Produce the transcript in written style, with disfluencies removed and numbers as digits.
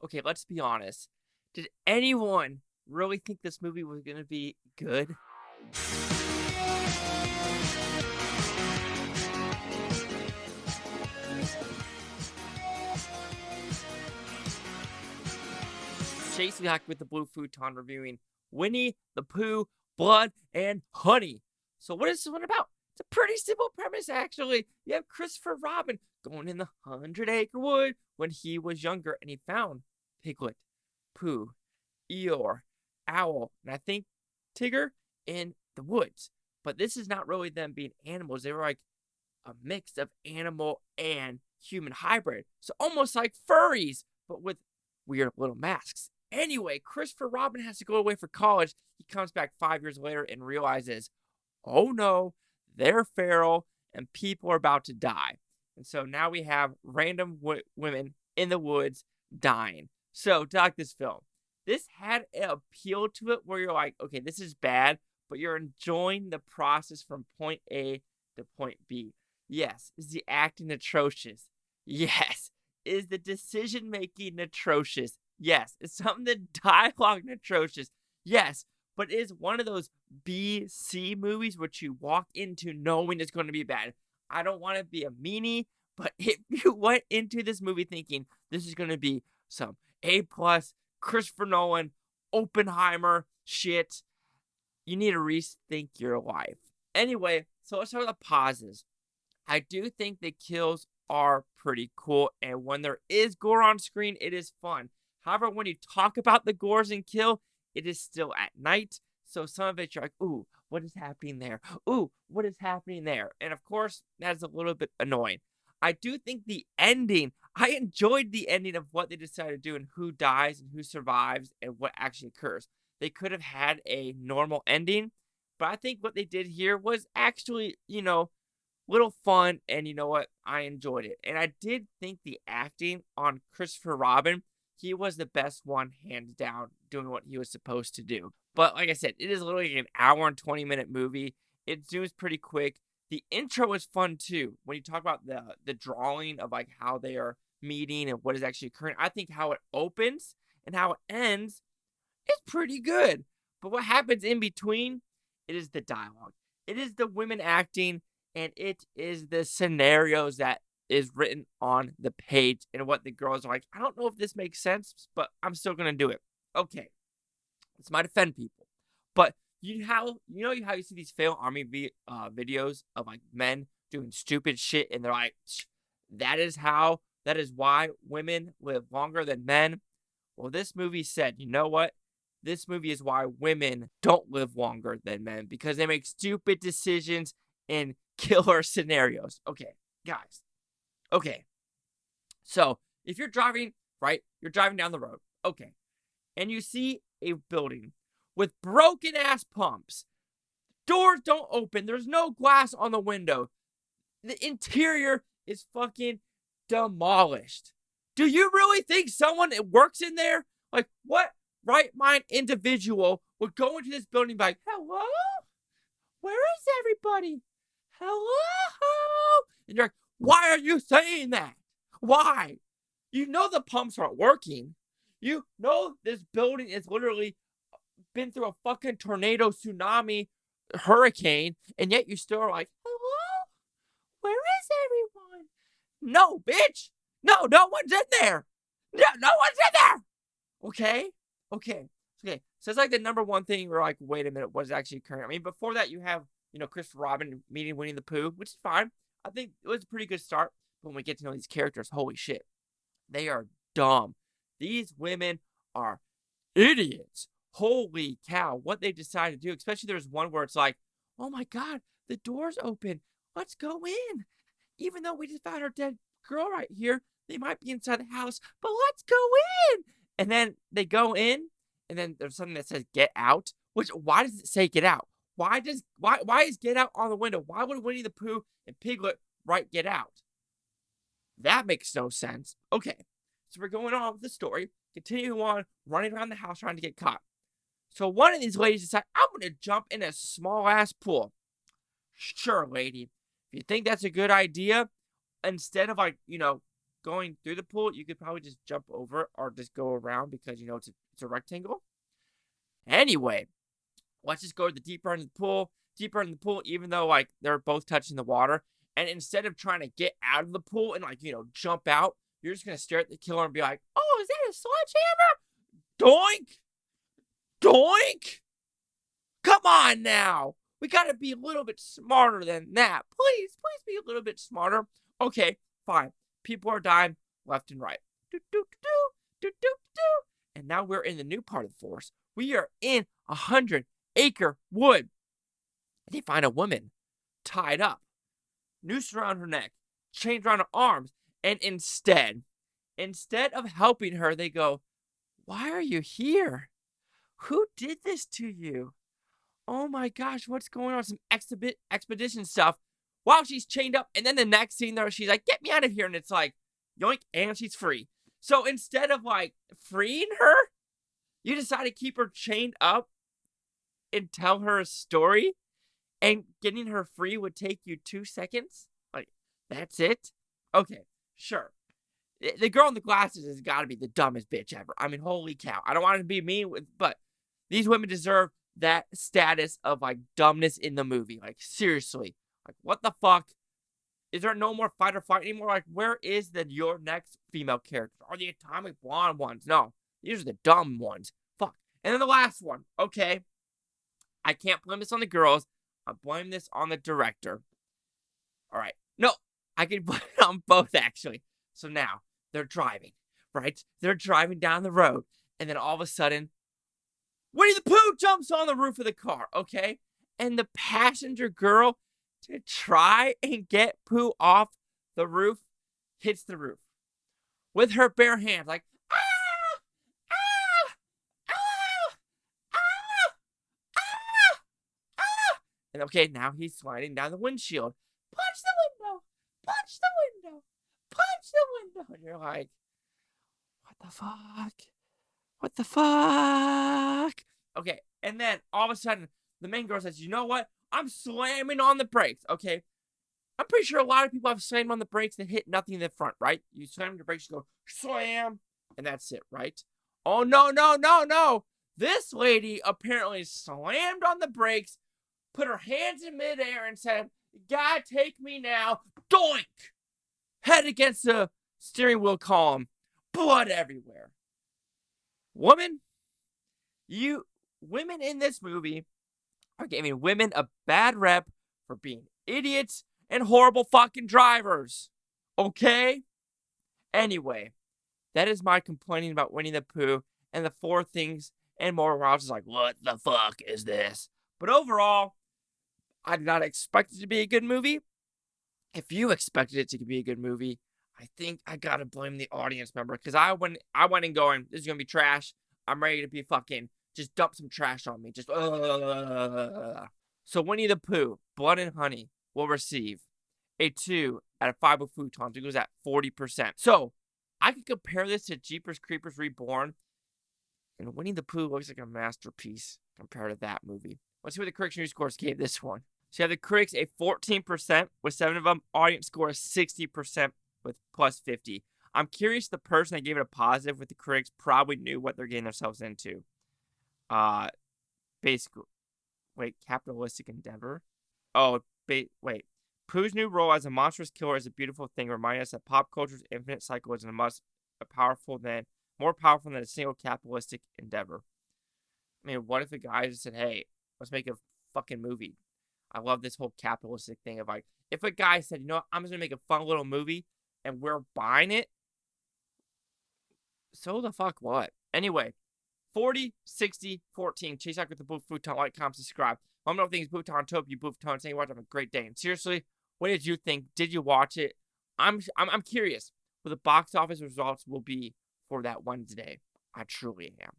Okay, let's be honest. Did anyone really think this movie was going to be good? Chasing Hack with the Blue Futon reviewing Winnie the Pooh, Blood and Honey. So what is this one about? It's a pretty simple premise, actually. You have Christopher Robin going in the 100-acre wood when he was younger, and he found Piglet, Pooh, Eeyore, Owl, and I think Tigger in the woods. But this is not really them being animals. They were like a mix of animal and human hybrid. So almost like furries, but with weird little masks. Anyway, Christopher Robin has to go away for college. He comes back 5 years later and realizes, oh no, they're feral and people are about to die. And so now we have random women in the woods dying. So, to like this film, this had an appeal to it where you're like, okay, this is bad, but you're enjoying the process from point A to point B. Yes. Is the acting atrocious? Yes. Is the decision-making atrocious? Yes. Is some of the dialogue atrocious? Yes. But it is one of those B-C movies which you walk into knowing it's going to be bad. I don't want to be a meanie, but if you went into this movie thinking this is going to be some A-plus, Christopher Nolan, Oppenheimer shit, you need to rethink your life. Anyway, so let's start with the pauses. I do think the kills are pretty cool, and when there is gore on screen, it is fun. However, when you talk about the gores and kill, it is still at night, so some of it you're like, ooh, what is happening there? Ooh, what is happening there? And of course, that is a little bit annoying. I do think the ending, I enjoyed the ending of what they decided to do and who dies and who survives and what actually occurs. They could have had a normal ending, but I think what they did here was actually, little fun, and you know what? I enjoyed it. And I did think the acting on Christopher Robin, he was the best one, hands down, doing what he was supposed to do. But like I said, it is literally an hour and 20-minute movie. It zooms pretty quick. The intro is fun too. When you talk about the drawing of like how they are meeting and what is actually occurring, I think how it opens and how it ends is pretty good. But what happens in between, it is the dialogue. It is the women acting, and it is the scenarios that is written on the page and what the girls are like. I don't know if this makes sense, but I'm still going to do it. Okay. This might offend people, but how you see these fail army videos of like men doing stupid shit, and they're like, that is why women live longer than men. Well, this movie said, you know what? This movie is why women don't live longer than men, because they make stupid decisions in killer scenarios. Okay, guys. Okay. So, if you're driving, right? You're driving down the road. Okay. And you see a building with broken ass pumps. Doors don't open. There's no glass on the window. The interior is fucking demolished. Do you really think someone that works in there? Like, what right mind individual would go into this building and be like, hello? Where is everybody? Hello? And you're like, why are you saying that? Why? You know the pumps aren't working. You know this building is literally been through a fucking tornado, tsunami, hurricane, and yet you still are like, hello? Where is everyone? No, bitch. No one's in there. No one's in there. Okay. So it's like the number one thing we're like, wait a minute, what is actually occurring? I mean, before that, you have, Christopher Robin meeting Winnie the Pooh, which is fine. I think it was a pretty good start. But when we get to know these characters, holy shit, they are dumb. These women are idiots. Holy cow, what they decided to do. Especially there's one where it's like, oh my God, the door's open. Let's go in. Even though we just found our dead girl right here, they might be inside the house, but let's go in. And then they go in, and then there's something that says get out. Which, why does it say get out? Why is get out on the window? Why would Winnie the Pooh and Piglet write get out? That makes no sense. Okay, so we're going on with the story. Continue on running around the house trying to get caught. So one of these ladies decides, I'm going to jump in a small-ass pool. Sure, lady. If you think that's a good idea, instead of, going through the pool, you could probably just jump over it or just go around because, it's a rectangle. Anyway, let's just go to the deeper end of the pool, even though, like, they're both touching the water. And instead of trying to get out of the pool and, like, jump out, you're just going to stare at the killer and be like, oh, is that a sledgehammer? Doink! Doink! Come on now! We got to be a little bit smarter than that. Please be a little bit smarter. Okay, fine. People are dying left and right. And now we're in the new part of the forest. We are in 100-acre wood. They find a woman tied up, noose around her neck, chains around her arms, and instead of helping her, they go, why are you here? Who did this to you? Oh my gosh, what's going on? Some expedition stuff. While she's chained up, and then the next scene there, she's like, get me out of here, and it's like, yoink, and she's free. So instead of, like, freeing her, you decide to keep her chained up and tell her a story, and getting her free would take you 2 seconds? Like, that's it? Okay, sure. The girl in the glasses has got to be the dumbest bitch ever. I mean, holy cow. I don't want to be mean, but these women deserve that status of, like, dumbness in the movie. Like, seriously. Like, what the fuck? Is there no more fight or flight anymore? Like, where is your next female character? Are the atomic blonde ones? No. These are the dumb ones. Fuck. And then the last one. Okay. I can't blame this on the girls. I blame this on the director. All right. No. I can blame it on both, actually. So now, they're driving, right? They're driving down the road. And then all of a sudden, Winnie the Pooh jumps on the roof of the car, okay? And the passenger girl, to try and get Pooh off the roof, hits the roof with her bare hands, like, ah, ah, ah, ah, ah, ah. And okay, now he's sliding down the windshield. Punch the window, punch the window, punch the window. And you're like, what the fuck? What the fuck? Okay, and then all of a sudden, the main girl says, you know what? I'm slamming on the brakes, okay? I'm pretty sure a lot of people have slammed on the brakes and hit nothing in the front, right? You slam on the brakes, you go, slam, and that's it, right? Oh, no, no, no, no. This lady apparently slammed on the brakes, put her hands in midair and said, God, take me now. Doink! Head against the steering wheel column. Blood everywhere. Women in this movie are giving women a bad rep for being idiots and horrible fucking drivers. Okay? Anyway, that is my complaining about Winnie the Pooh and the 4 things and more where I was just like, what the fuck is this? But overall, I did not expect it to be a good movie. If you expected it to be a good movie, I think I gotta blame the audience member, because I went in going, this is gonna be trash. I'm ready to be fucking, just dump some trash on me. Just, So Winnie the Pooh, Blood and Honey, will receive a 2 out of 5 with Futons. It goes at 40%. So, I could compare this to Jeepers Creepers Reborn, and Winnie the Pooh looks like a masterpiece compared to that movie. Let's see what the Critics' News Scores gave this one. So you have the critics a 14% with 7 of them. Audience score is 60% with plus 50. I'm curious, the person that gave it a positive with the critics probably knew what they're getting themselves into. Basically, capitalistic endeavor. Oh, wait. Pooh's new role as a monstrous killer is a beautiful thing, reminding us that pop culture's infinite cycle is more powerful than a single capitalistic endeavor. I mean, what if a guy just said, hey, let's make a fucking movie? I love this whole capitalistic thing of, like, if a guy said, you know what, I'm just going to make a fun little movie and we're buying it, so the fuck what? Anyway, 40, 60, 14. Chase out with the Blue Futon. Like, comment, subscribe. Let me know if things Futon, Tope, you Blue Futon. Say you watch. Have a great day. And seriously, what did you think? Did you watch it? I'm curious what the box office results will be for that Wednesday. I truly am.